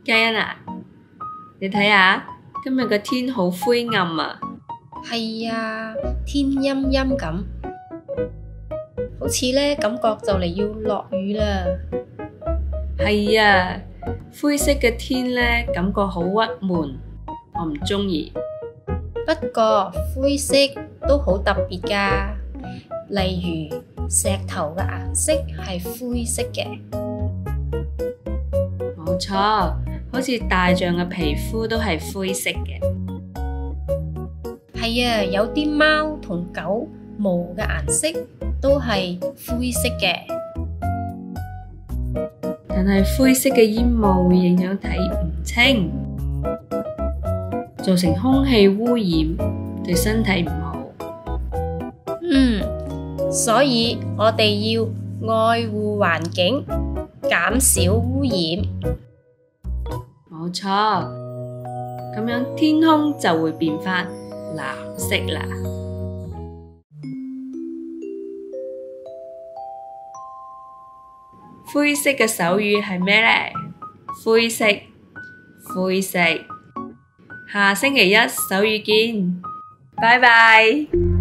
嘉欣啊，你睇下今日個天好灰暗啊！係啊，天陰陰咁，好似呢感覺就嚟要落雨啦。係啊，灰色嘅天呢，感覺好鬱悶，我唔鍾意。不過灰色都好特別㗎，例如石頭嘅顏色係灰色嘅。冇錯，好似大象嘅皮膚都係灰色嘅。係啊，有啲貓同狗毛嘅顏色都係灰色嘅。但係灰色嘅煙霧會影響睇唔清，造成空氣污染，對身體唔好。所以我哋要愛護環境，減少污染。冇錯，咁樣天空就會變返藍色啦。灰色嘅手語係咩呢？灰色，灰色。下星期一手語見，拜拜。